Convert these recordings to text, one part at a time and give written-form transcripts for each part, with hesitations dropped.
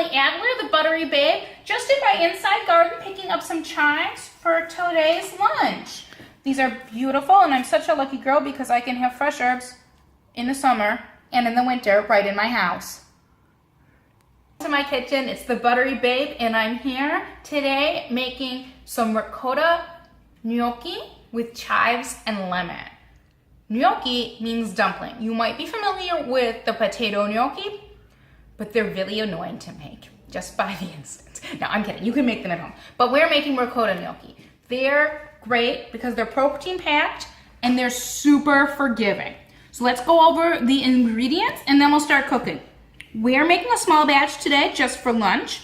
Molly Adler, the Buttery Babe, just in my inside garden picking up some chives for today's lunch. These are beautiful, and I'm such a lucky girl because I can have fresh herbs in the summer and in the winter right in my house. To my kitchen, it's the Buttery Babe, and I'm here today making some ricotta gnocchi with chives and lemon. Gnocchi means dumpling. You might be familiar with the potato gnocchi, but they're really annoying to make, just by the instance. No, I'm kidding. You can make them at home. But we're making ricotta gnocchi. They're great because they're protein packed and they're super forgiving. So let's go over the ingredients and then we'll start cooking. We're making a small batch today just for lunch.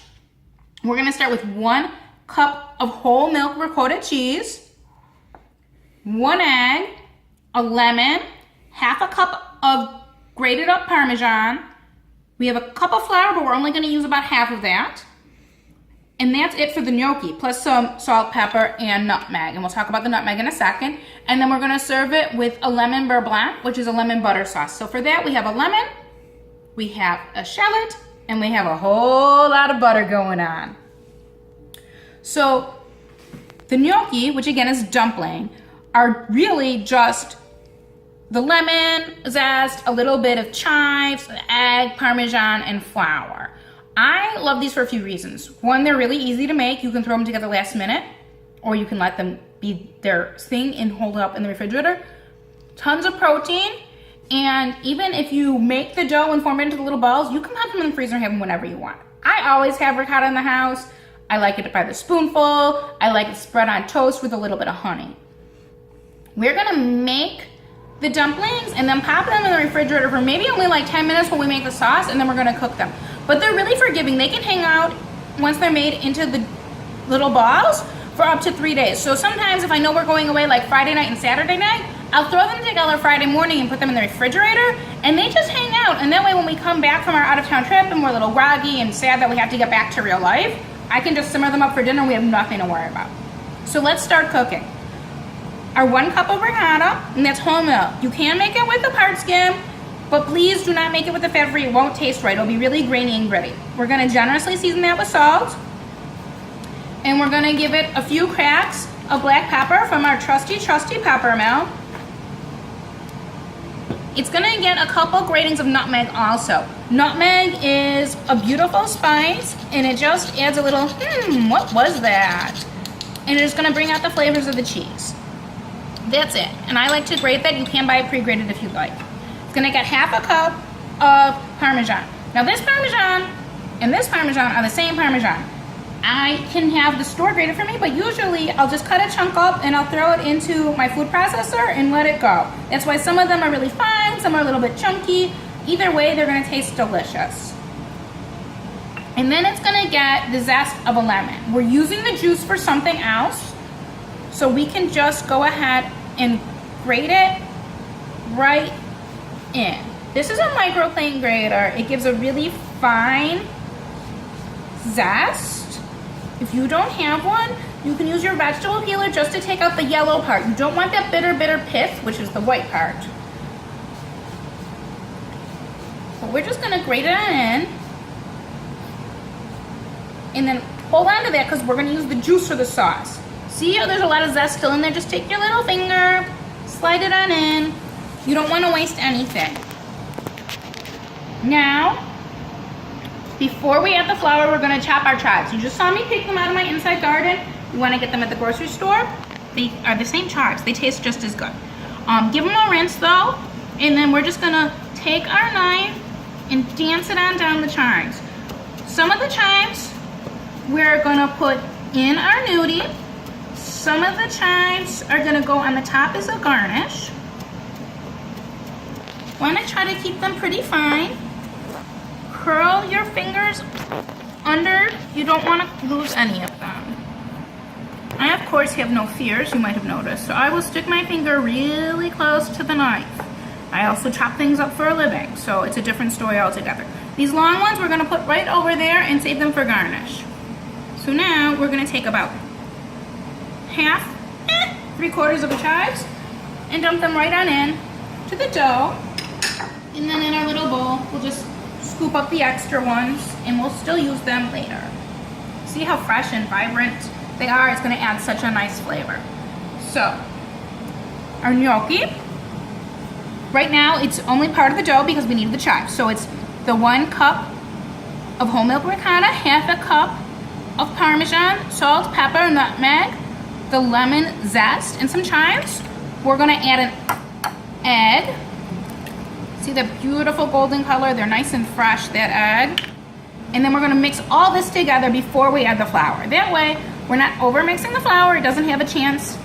We're gonna start with 1 cup of whole milk ricotta cheese, 1 egg, a lemon, half a cup of grated up Parmesan. We have a cup of flour, but we're only gonna use about half of that. And that's it for the gnocchi, plus some salt, pepper, and nutmeg. And we'll talk about the nutmeg in a second. And then we're gonna serve it with a lemon beurre blanc, which is a lemon butter sauce. So for that, we have a lemon, we have a shallot, and we have a whole lot of butter going on. So the gnocchi, which again is dumpling, are really just the lemon zest, a little bit of chives, egg, Parmesan, and flour. I love these for a few reasons. One, they're really easy to make. You can throw them together last minute, or you can let them be their thing and hold it up in the refrigerator. Tons of protein, and even if you make the dough and form it into the little balls, you can pop them in the freezer and have them whenever you want. I always have ricotta in the house. I like it by the spoonful. I like it spread on toast with a little bit of honey. We're gonna make the dumplings and then pop them in the refrigerator for maybe only like 10 minutes while we make the sauce, and then we're gonna cook them. But they're really forgiving. They can hang out once they're made into the little balls for up to 3 days. So sometimes if I know we're going away like Friday night and Saturday night, I'll throw them together Friday morning and put them in the refrigerator, and they just hang out. And that way when we come back from our out of town trip and we're a little groggy and sad that we have to get back to real life, I can just simmer them up for dinner and we have nothing to worry about. So let's start cooking. Our 1 cup of ricotta, and that's whole milk. You can make it with the part skim, but please do not make it with the fat free. It won't taste right. It'll be really grainy and gritty. We're gonna generously season that with salt, and we're gonna give it a few cracks of black pepper from our trusty pepper mill. It's gonna get a couple gratings of nutmeg also. Nutmeg is a beautiful spice, and it just adds a little, what was that? And it's gonna bring out the flavors of the cheese. That's it. And I like to grate that. You can buy it pre-grated if you'd like. It's gonna get half a cup of Parmesan. Now this Parmesan and this Parmesan are the same Parmesan. I can have the store grated for me, but usually I'll just cut a chunk up and I'll throw it into my food processor and let it go. That's why some of them are really fine, some are a little bit chunky. Either way, they're gonna taste delicious. And then it's gonna get the zest of a lemon. We're using the juice for something else, so we can just go ahead and grate it right in. This is a microplane grater. It gives a really fine zest. If you don't have one, you can use your vegetable peeler just to take out the yellow part. You don't want that bitter pith, which is the white part. So we're just gonna grate it in, and then hold on to that because we're gonna use the juice for the sauce. See how there's a lot of zest still in there? Just take your little finger, slide it on in. You don't want to waste anything. Now, before we add the flour, we're going to chop our chives. You just saw me pick them out of my inside garden. You want to get them at the grocery store. They are the same chives. They taste just as good. Give them a rinse though, and then we're just going to take our knife and dance it on down the chives. Some of the chives we're going to put in our gnocchi. Some of the chives are gonna go on the top as a garnish. Wanna try to keep them pretty fine. Curl your fingers under. You don't wanna lose any of them. I, of course, have no fears, you might have noticed, so I will stick my finger really close to the knife. I also chop things up for a living, so it's a different story altogether. These long ones we're gonna put right over there and save them for garnish. So now we're gonna take about half, 3/4 of the chives, and dump them right on in to the dough. And then in our little bowl, we'll just scoop up the extra ones and we'll still use them later. See how fresh and vibrant they are? It's gonna add such a nice flavor. So, our gnocchi, right now it's only part of the dough because we need the chives. So it's the 1 cup of whole milk ricotta, half a cup of Parmesan, salt, pepper, nutmeg, the lemon zest, and some chives. We're gonna add an egg. See the beautiful golden color? They're nice and fresh, that egg. And then we're gonna mix all this together before we add the flour. That way, we're not over mixing the flour. It doesn't have a chance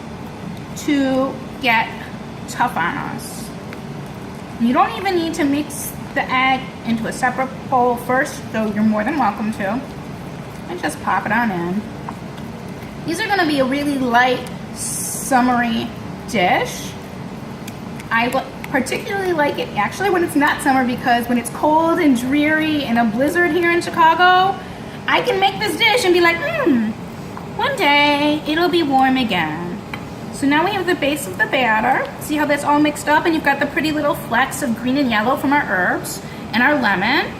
to get tough on us. You don't even need to mix the egg into a separate bowl first, though you're more than welcome to. And just pop it on in. These are gonna be a really light, summery dish. I particularly like it actually when it's not summer, because when it's cold and dreary and a blizzard here in Chicago, I can make this dish and be like, one day it'll be warm again. So now we have the base of the batter. See how that's all mixed up, and you've got the pretty little flecks of green and yellow from our herbs and our lemon.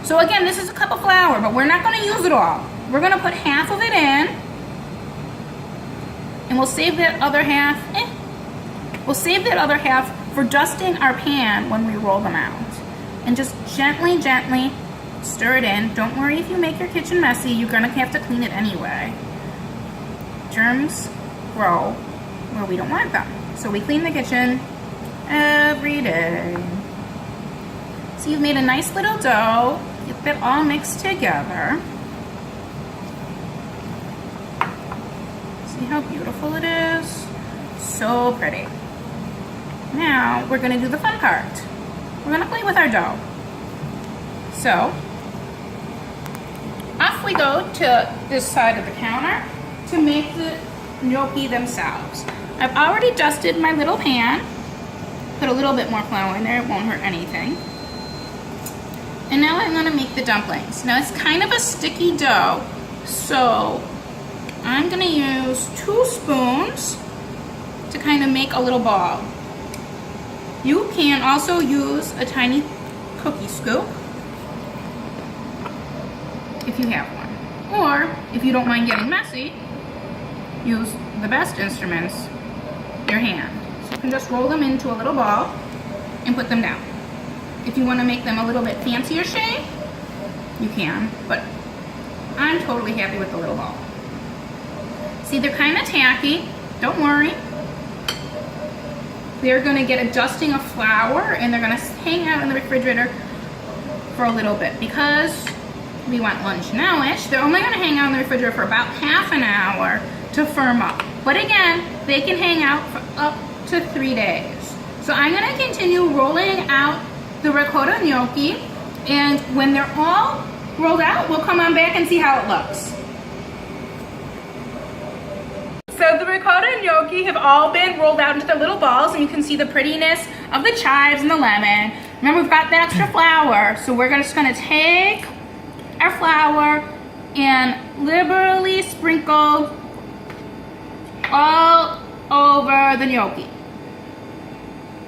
So again, this is a cup of flour, but we're not gonna use it all. We're gonna put half of it in, and we'll save that other half, we'll save that other half for dusting our pan when we roll them out. And just gently, gently stir it in. Don't worry if you make your kitchen messy, you're gonna have to clean it anyway. Germs grow where we don't want them. So we clean the kitchen every day. So you've made a nice little dough. Get that all mixed together. See how beautiful it is? So pretty. Now we're gonna do the fun part. We're gonna play with our dough. So off we go to this side of the counter to make the gnocchi themselves. I've already dusted my little pan. Put a little bit more flour in there, it won't hurt anything. And now I'm gonna make the dumplings. Now it's kind of a sticky dough, so I'm gonna use 2 spoons to kind of make a little ball. You can also use a tiny cookie scoop if you have one. Or if you don't mind getting messy, use the best instruments, your hand. So you can just roll them into a little ball and put them down. If you want to make them a little bit fancier shape, you can, but I'm totally happy with the little ball. See, they're kind of tacky, don't worry. They're going to get a dusting of flour, and they're going to hang out in the refrigerator for a little bit because we want lunch now-ish. They're only going to hang out in the refrigerator for about half an hour to firm up. But again, they can hang out for up to 3 days. So I'm going to continue rolling out the ricotta gnocchi, and when they're all rolled out, we'll come on back and see how it looks. So the ricotta gnocchi have all been rolled out into their little balls, and you can see the prettiness of the chives and the lemon. Remember, we've got that extra flour, so we're just gonna take our flour and liberally sprinkle all over the gnocchi.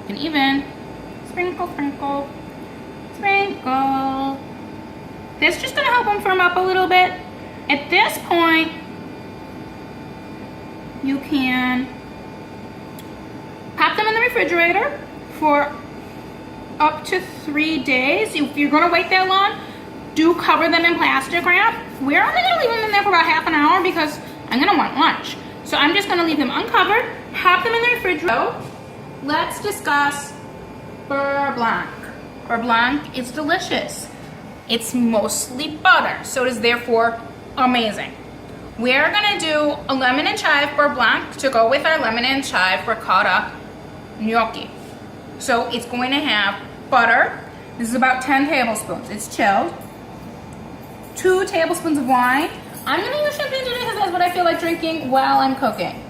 And even sprinkle, sprinkle, sprinkle. That's just gonna help them firm up a little bit. At this point, you can pop them in the refrigerator for up to 3 days. If you're gonna wait that long, do cover them in plastic wrap. We're only gonna leave them in there for about half an hour because I'm gonna want lunch. So I'm just gonna leave them uncovered, pop them in the refrigerator. Let's discuss beurre blanc. Beurre blanc is delicious. It's mostly butter, so it is therefore amazing. We're gonna do a lemon and chive beurre blanc to go with our lemon and chive ricotta gnocchi. So it's going to have butter. This is about 10 tablespoons. It's chilled. 2 tablespoons of wine. I'm gonna use champagne today because that's what I feel like drinking while I'm cooking.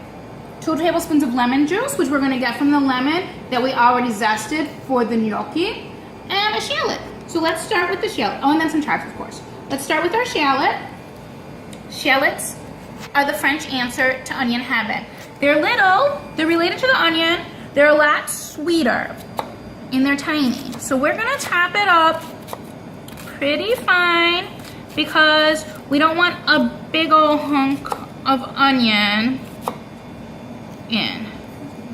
2 tablespoons of lemon juice, which we're gonna get from the lemon that we already zested for the gnocchi, and a shallot. So let's start with the shallot. Oh, and then some chives, of course. Let's start with our shallot. Shallots are the French answer to onion heaven. They're little, they're related to the onion, they're a lot sweeter, and they're tiny. So we're gonna top it up pretty fine because we don't want a big old hunk of onion in.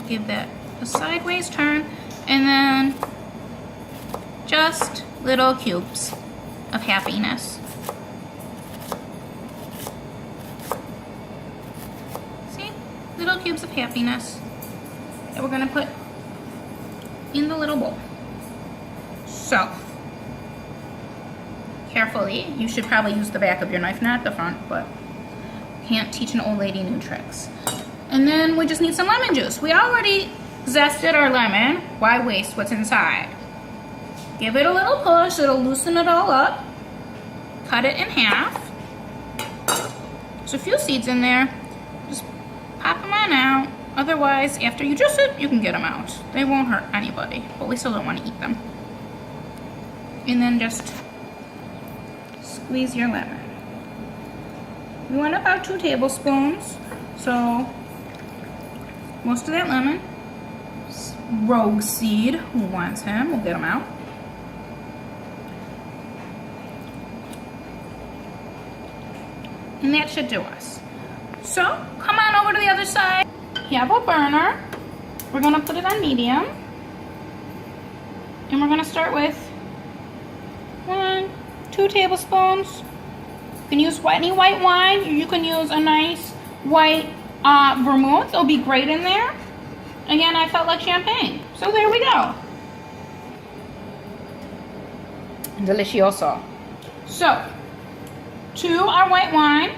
Give that a sideways turn, and then just little cubes of happiness. See? Little cubes of happiness that we're gonna put in the little bowl. So, carefully, you should probably use the back of your knife, not the front, but can't teach an old lady new tricks. And then we just need some lemon juice. We already zested our lemon. Why waste what's inside? Give it a little push, it'll loosen it all up. Cut it in half. There's a few seeds in there. Just pop them on out. Otherwise, after you juice it, you can get them out. They won't hurt anybody, but we still don't want to eat them. And then just squeeze your lemon. We want about 2 tablespoons. So, most of that lemon. Rogue seed, who wants him? We'll get him out. And that should do us. So, come on over to the other side. You have a burner. We're gonna put it on medium. And we're gonna start with 1, 2 tablespoons. You can use any white wine, or you can use a nice white vermouth. It'll be great in there. Again, I felt like champagne. So there we go. Delicioso. So, to our white wine,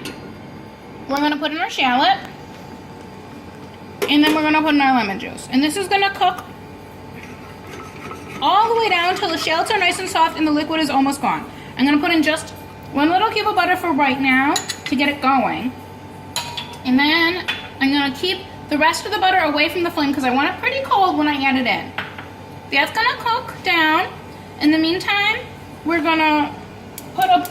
we're gonna put in our shallot. And then we're gonna put in our lemon juice. And this is gonna cook all the way down till the shallots are nice and soft and the liquid is almost gone. I'm gonna put in just 1 little cube of butter for right now to get it going. And then I'm gonna keep the rest of the butter away from the flame because I want it pretty cold when I add it in. That's gonna cook down. In the meantime, we're gonna put a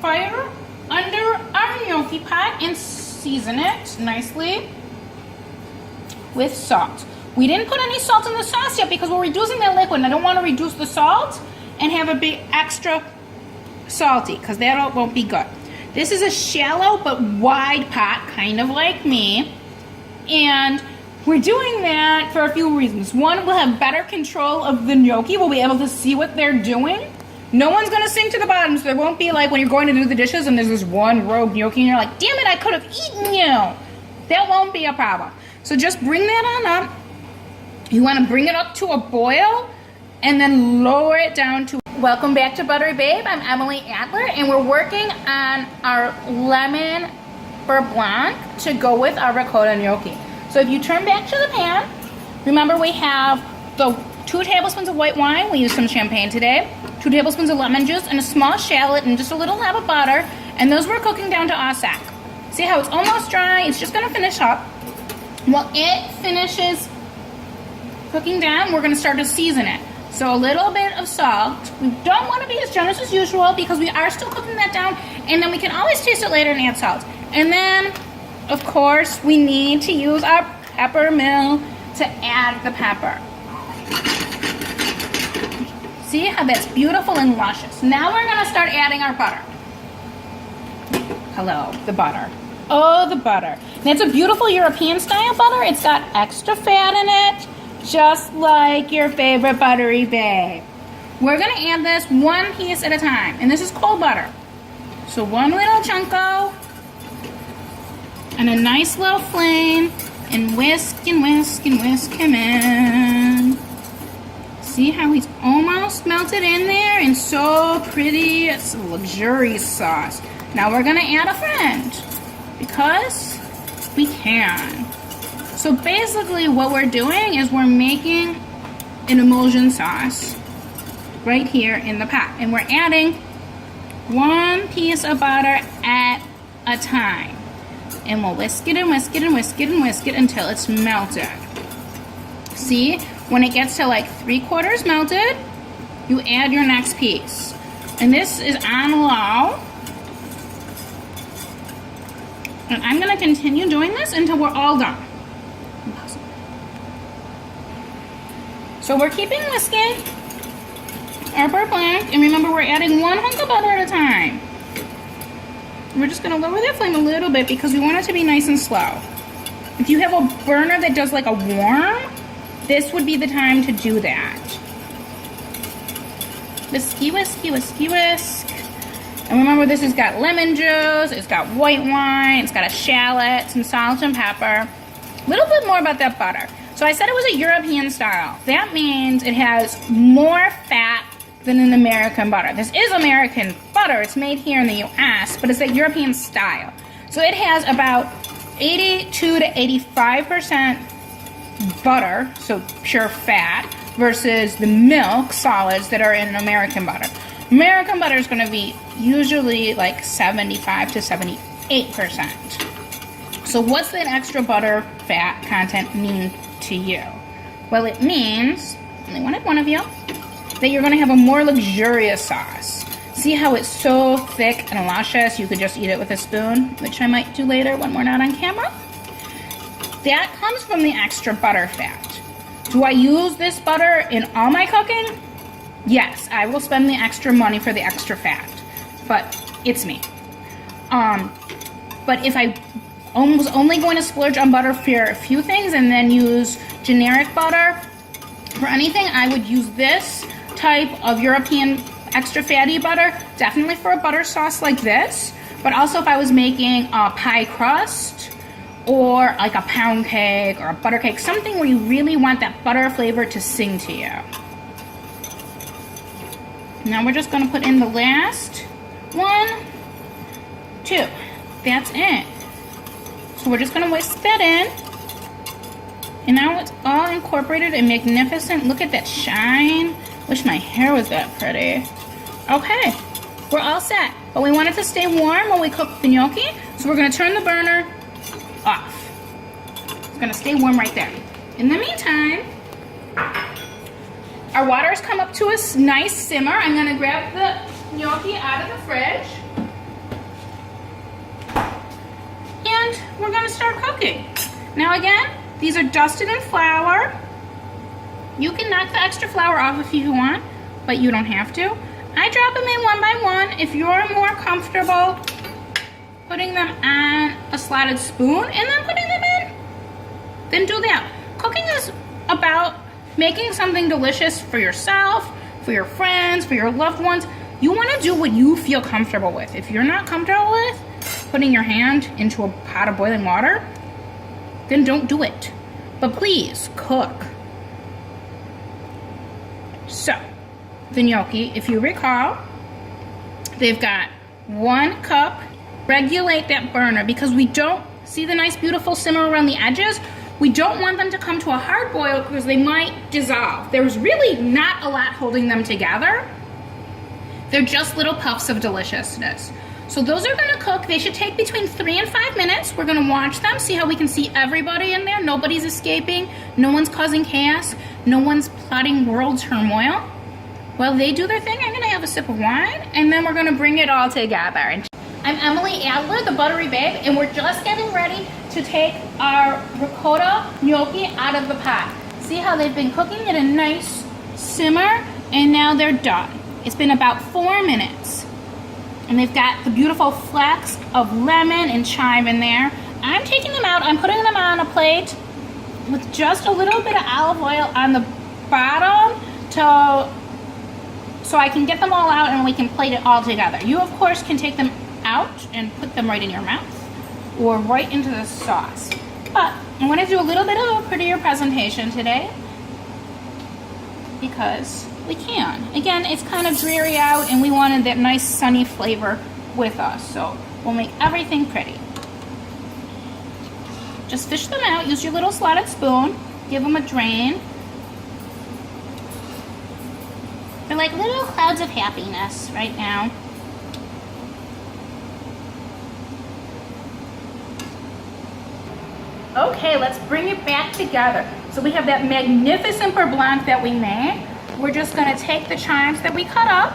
fire under our gnocchi pot and season it nicely with salt. We didn't put any salt in the sauce yet because we're reducing that liquid and I don't want to reduce the salt and have it be extra salty because that won't be good. This is a shallow but wide pot, kind of like me. And we're doing that for a few reasons. One, we'll have better control of the gnocchi. We'll be able to see what they're doing. No one's gonna sink to the bottom, so there won't be like when you're going to do the dishes and there's this one rogue gnocchi and you're like, damn it, I could have eaten you. That won't be a problem. So just bring that on up. You wanna bring it up to a boil and then lower it down to... Welcome back to Buttery Babe. I'm Emily Adler and we're working on our lemon beurre blanc to go with our ricotta gnocchi. So if you turn back to the pan, remember we have the 2 tablespoons of white wine. We used some champagne today. 2 tablespoons of lemon juice and a small shallot and just a little dab of butter. And those we're cooking down to ausac. See how it's almost dry? It's just gonna finish up. While it finishes cooking down, we're gonna start to season it. So a little bit of salt. We don't want to be as generous as usual because we are still cooking that down, and then we can always taste it later and add salt. And then, of course, we need to use our pepper mill to add the pepper. See how that's beautiful and luscious. Now we're gonna start adding our butter. Hello, the butter. Oh, the butter. That's a beautiful European style butter. It's got extra fat in it. Just like your favorite Buttery Babe. We're gonna add this 1 piece at a time, and this is cold butter. So 1 little chunko, and a nice low flame, and whisk and whisk and whisk him in. See how he's almost melted in there, and so pretty. It's a luxurious sauce. Now we're gonna add a friend, because we can. So basically what we're doing is we're making an emulsion sauce right here in the pot. And we're adding 1 piece of butter at a time. And we'll whisk it and whisk it and whisk it and whisk it until it's melted. See, when it gets to like 3/4 melted, you add your next piece. And this is on low. And I'm gonna continue doing this until we're all done. So we're keeping whisking our beurre blanc, and remember we're adding 1 hunk of butter at a time. We're just gonna lower that flame a little bit because we want it to be nice and slow. If you have a burner that does like a warm, this would be the time to do that. Whisky, whisky, whisky, whisk. And remember, this has got lemon juice, it's got white wine, it's got a shallot, some salt and pepper. A little bit more about that butter. So I said it was a European style. That means it has more fat than an American butter. This is American butter. It's made here in the US, but it's a European style. So it has about 82 to 85% butter, so pure fat, versus the milk solids that are in American butter. American butter is going to be usually like 75 to 78%. So what's that extra butter fat content mean to you? Well, it means, only one of you, that you're going to have a more luxurious sauce. See how it's so thick and luscious you could just eat it with a spoon, which I might do later when we're not on camera? That comes from the extra butter fat. Do I use this butter in all my cooking? Yes, I will spend the extra money for the extra fat, but it's me. But if I was only going to splurge on butter for a few things and then use generic butter for anything, I would use this type of European extra fatty butter, definitely for a butter sauce like this, but also if I was making a pie crust or like a pound cake or a butter cake, something where you really want that butter flavor to sing to you. Now we're just gonna put in the last 1, 2. That's it. So we're just gonna whisk that in. And now it's all incorporated and magnificent. Look at that shine. Wish my hair was that pretty. Okay, we're all set. But we want it to stay warm when we cook the gnocchi. So we're gonna turn the burner off. It's gonna stay warm right there. In the meantime, our water's come up to a nice simmer. I'm gonna grab the gnocchi out of the fridge. And we're gonna start cooking. Now again, these are dusted in flour. You can knock the extra flour off if you want, but you don't have to. I drop them in one by one. If you're more comfortable putting them on a slotted spoon and then putting them in, then do that. Cooking is about making something delicious for yourself, for your friends, for your loved ones. You want to do what you feel comfortable with. If you're not comfortable with putting your hand into a pot of boiling water, then don't do it. But please, cook. So, the gnocchi, if you recall, they've got 1 cup. Regulate that burner because we don't see the nice beautiful simmer around the edges. We don't want them to come to a hard boil because they might dissolve. There's really not a lot holding them together. They're just little puffs of deliciousness. So those are gonna cook. They should take between 3 and 5 minutes. We're gonna watch them, see how we can see everybody in there. Nobody's escaping, no one's causing chaos, no one's plotting world turmoil. While they do their thing, I'm gonna have a sip of wine and then we're gonna bring it all together. I'm Emily Adler, the Buttery Babe, and we're just getting ready to take our ricotta gnocchi out of the pot. See how they've been cooking at a nice simmer, and now they're done. It's been about 4 minutes. And they've got the beautiful flecks of lemon and chive in there. I'm taking them out, I'm putting them on a plate with just a little bit of olive oil on the bottom so I can get them all out and we can plate it all together. You, of course, can take them out and put them right in your mouth or right into the sauce. But I want to do a little bit of a prettier presentation today because we can. Again, it's kind of dreary out and we wanted that nice sunny flavor with us, so we'll make everything pretty. Just fish them out, use your little slotted spoon, give them a drain. They're like little clouds of happiness right now. Okay, let's bring it back together. So we have that magnificent beurre blanc that we made. We're just gonna take the chives that we cut up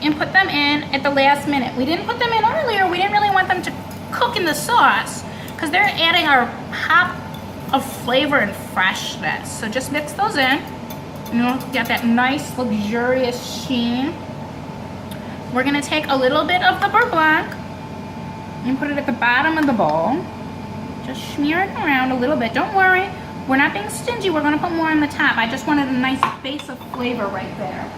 and put them in at the last minute. We didn't put them in earlier. We didn't really want them to cook in the sauce because they're adding our pop of flavor and freshness. So just mix those in. You know, get that nice, luxurious sheen. We're gonna take a little bit of the beurre blanc and put it at the bottom of the bowl. Just smear it around a little bit. Don't worry, we're not being stingy. We're gonna put more on the top. I just wanted a nice base of flavor right there.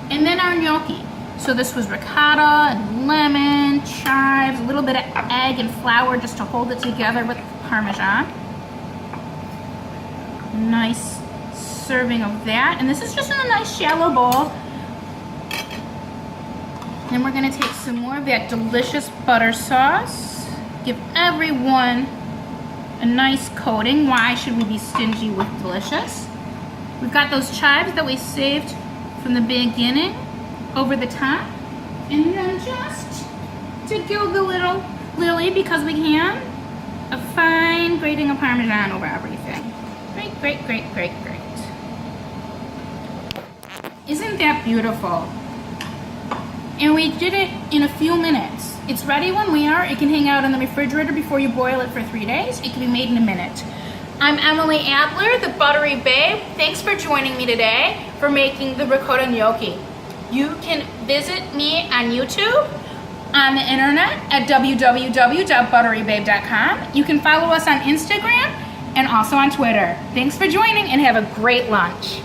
And then our gnocchi. So this was ricotta and lemon, chives, a little bit of egg and flour just to hold it together with Parmesan. Nice serving of that. And this is just in a nice shallow bowl. Then we're gonna take some more of that delicious butter sauce. Give everyone a nice coating. Why should we be stingy with delicious? We've got those chives that we saved from the beginning over the top. And then just to gild the little lily, because we can, a fine grating of Parmesan over everything. Great, great, great, great, great. Isn't that beautiful? And we did it in a few minutes. It's ready when we are. It can hang out in the refrigerator before you boil it for 3 days. It can be made in a minute. I'm Emily Adler, the Buttery Babe. Thanks for joining me today for making the ricotta gnocchi. You can visit me on YouTube, on the internet at www.butterybabe.com. You can follow us on Instagram and also on Twitter. Thanks for joining and have a great lunch.